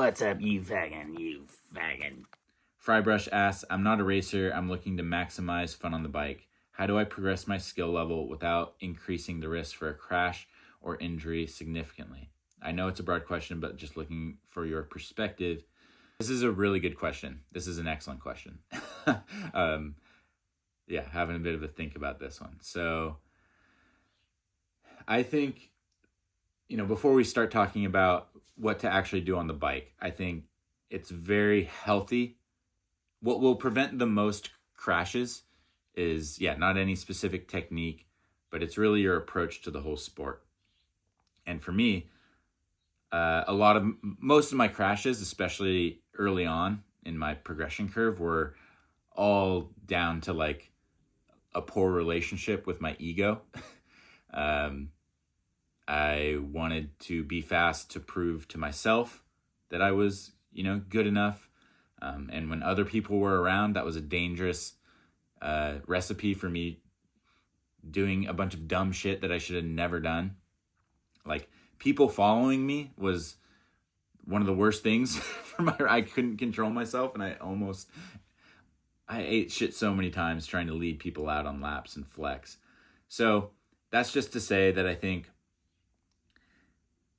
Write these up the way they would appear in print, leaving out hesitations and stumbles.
What's up, you fagin'? Frybrush asks, I'm not a racer. I'm looking to maximize fun on the bike. How do I progress my skill level without increasing the risk for a crash or injury significantly? I know it's a broad question, but just looking for your perspective. This is a really good question. This is an excellent question. Having a bit of a think about this one. So I think, before we start talking about what to actually do on the bike, I think it's very healthy. What will prevent the most crashes is, not any specific technique, but it's really your approach to the whole sport. And for me, most of my crashes, especially early on in my progression curve, were all down to like a poor relationship with my ego. I wanted to be fast to prove to myself that I was, good enough. And when other people were around, that was a dangerous recipe for me doing a bunch of dumb shit that I should have never done. Like, people following me was one of the worst things I couldn't control myself, and I ate shit so many times trying to lead people out on laps and flex. So that's just to say that I think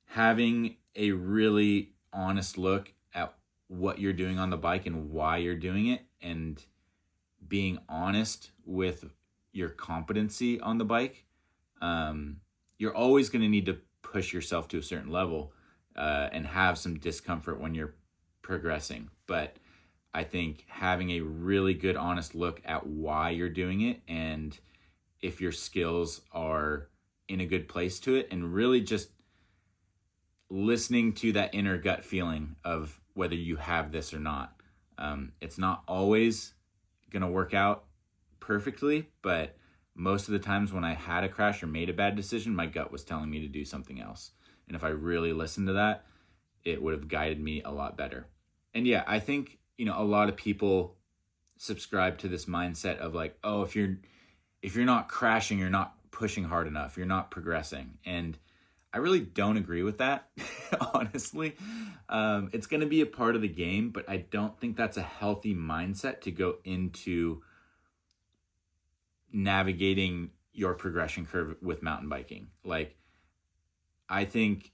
having a really honest look at what you're doing on the bike and why you're doing it, and being honest with your competency on the bike, you're always going to need to push yourself to a certain level and have some discomfort when you're progressing. But I think having a really good honest look at why you're doing it, and if your skills are in a good place to it, and really just listening to that inner gut feeling of whether you have this or not. It's not always going to work out perfectly, but most of the times when I had a crash or made a bad decision, my gut was telling me to do something else. And if I really listened to that, it would have guided me a lot better. And I think, a lot of people subscribe to this mindset of like, oh, if you're not crashing, you're not pushing hard enough, you're not progressing. And I really don't agree with that, honestly. It's going to be a part of the game, but I don't think that's a healthy mindset to go into navigating your progression curve with mountain biking. Like, I think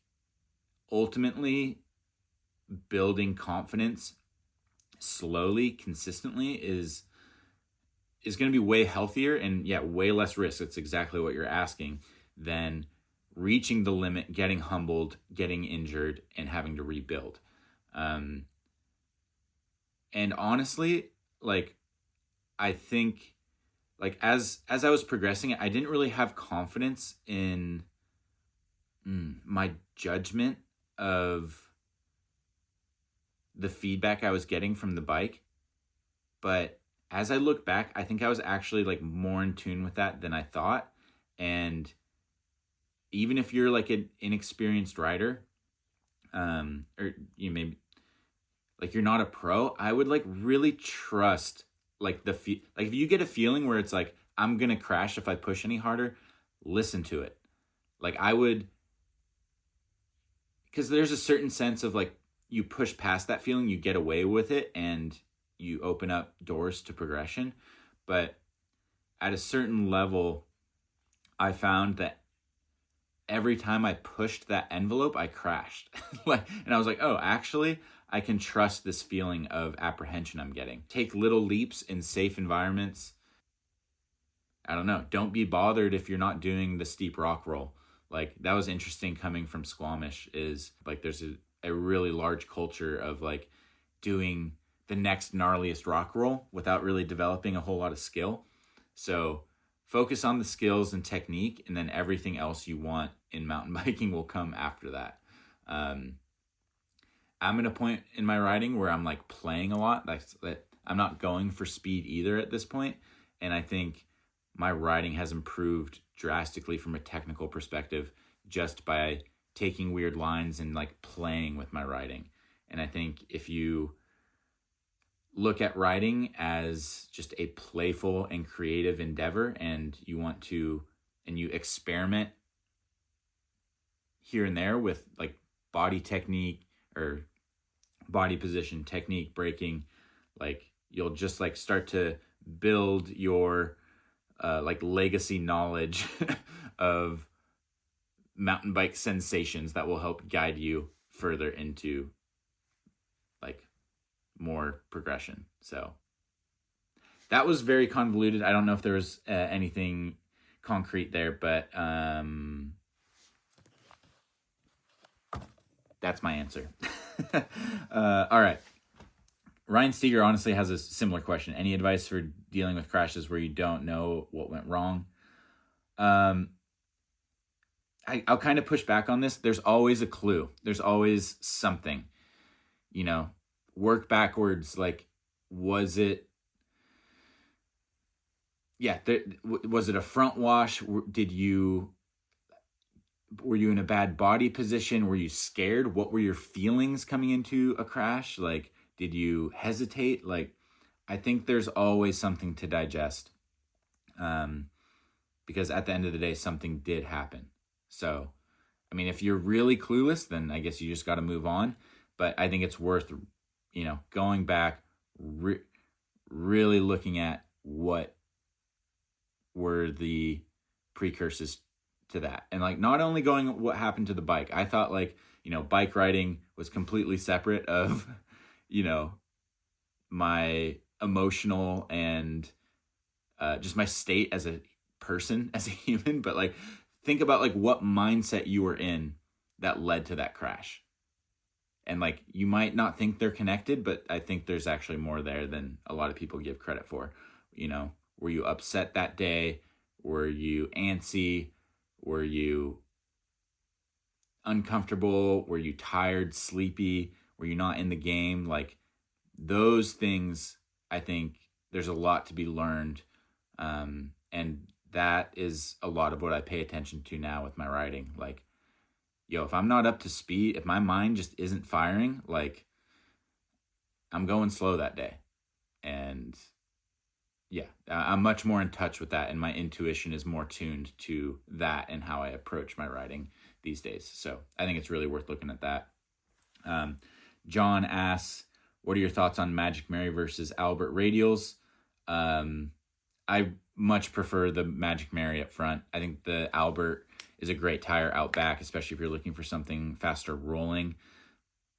ultimately building confidence slowly, consistently is going to be way healthier and way less risk. It's exactly what you're asking, than reaching the limit, getting humbled, getting injured, and having to rebuild. And honestly, like, I think, like, as I was progressing, I didn't really have confidence in my judgment of the feedback I was getting from the bike. But as I look back, I think I was actually like more in tune with that than I thought. And even if you're like an inexperienced rider, or you maybe like you're not a pro, I would like really trust like like if you get a feeling where it's like, I'm gonna crash if I push any harder, listen to it. Like, I would, because there's a certain sense of like, you push past that feeling, you get away with it, and you open up doors to progression. But at a certain level, I found that every time I pushed that envelope, I crashed. And I was like, oh, actually, I can trust this feeling of apprehension I'm getting. Take little leaps in safe environments. I don't know. Don't be bothered if you're not doing the steep rock roll. Like, that was interesting coming from Squamish, is like there's a really large culture of like doing the next gnarliest rock roll without really developing a whole lot of skill. So focus on the skills and technique, and then everything else you want in mountain biking will come after that. I'm at a point in my riding where I'm like playing a lot. That I'm not going for speed either at this point. And I think my riding has improved drastically from a technical perspective just by taking weird lines and like playing with my riding. And I think if you look at riding as just a playful and creative endeavor, and you experiment here and there with like body technique or body position, technique, braking. Like you'll just like start to build your like legacy knowledge of mountain bike sensations that will help guide you further into like more progression. So that was very convoluted. I don't know if there was anything concrete there, but that's my answer. All right. Ryan Steger honestly has a similar question. Any advice for dealing with crashes where you don't know what went wrong? I'll kind of push back on this. There's always a clue. There's always something, you know, work backwards. Like, was it, was it a front wash? Were you in a bad body position? Were you scared? What were your feelings coming into a crash? Like, did you hesitate? Like, I think there's always something to digest. Because at the end of the day, something did happen. So, I mean, if you're really clueless, then I guess you just got to move on. But I think it's worth, going back, really looking at what were the precursors to that. And like, not only going what happened to the bike. I thought like, bike riding was completely separate of, my emotional and just my state as a person, as a human. But like, think about like what mindset you were in that led to that crash. And like, you might not think they're connected, but I think there's actually more there than a lot of people give credit for. Were you upset that day? Were you antsy? Were you uncomfortable? Were you tired, sleepy? Were you not in the game? Like, those things, I think there's a lot to be learned. And that is a lot of what I pay attention to now with my riding. Like, if I'm not up to speed, if my mind just isn't firing, like, I'm going slow that day. And yeah, I'm much more in touch with that, and my intuition is more tuned to that and how I approach my riding these days. So I think it's really worth looking at that. John asks, what are your thoughts on Magic Mary versus Albert radials? I much prefer the Magic Mary up front. I think the Albert is a great tire out back, especially if you're looking for something faster rolling.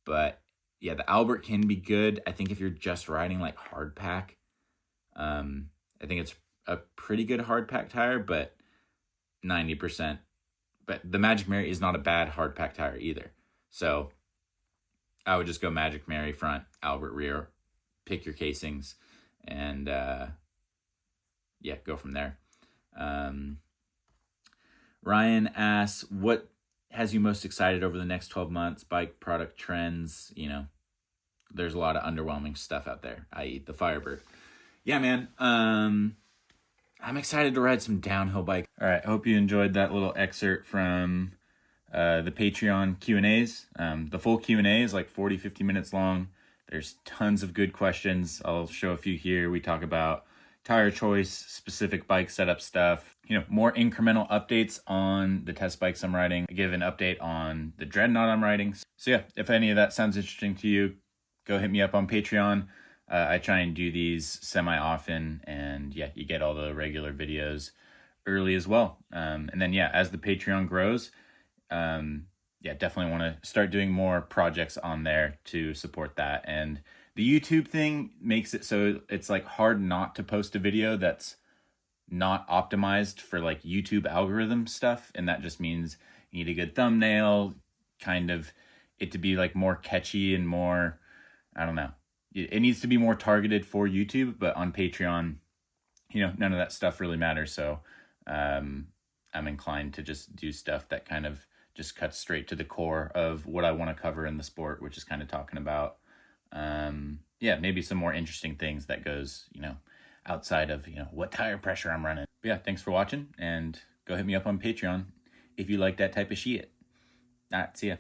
But yeah, the Albert can be good. I think if you're just riding like hard pack, I think it's a pretty good hard pack tire, but 90%. But the Magic Mary is not a bad hard pack tire either. So I would just go Magic Mary front, Albert rear, pick your casings, and go from there. Ryan asks, what has you most excited over the next 12 months? Bike product trends, there's a lot of underwhelming stuff out there, i.e. the Firebird. Yeah, man. I'm excited to ride some downhill bike. All right, hope you enjoyed that little excerpt from the Patreon Q&As. The full Q&A is like 40, 50 minutes long. There's tons of good questions. I'll show a few here. We talk about tire choice, specific bike setup stuff, more incremental updates on the test bikes I'm riding. I give an update on the Dreadnought I'm riding. So yeah, if any of that sounds interesting to you, go hit me up on Patreon. I try and do these semi-often, and yeah, you get all the regular videos early as well. And then yeah, as the Patreon grows, definitely want to start doing more projects on there to support that. And the YouTube thing makes it so it's like hard not to post a video that's not optimized for like YouTube algorithm stuff. And that just means you need a good thumbnail, kind of it to be like more catchy and more, I don't know. It needs to be more targeted for YouTube, but on Patreon, none of that stuff really matters. So I'm inclined to just do stuff that kind of just cuts straight to the core of what I want to cover in the sport, which is kind of talking about, maybe some more interesting things that goes, outside of, what tire pressure I'm running. But yeah, thanks for watching, and go hit me up on Patreon if you like that type of shit. All right, see ya.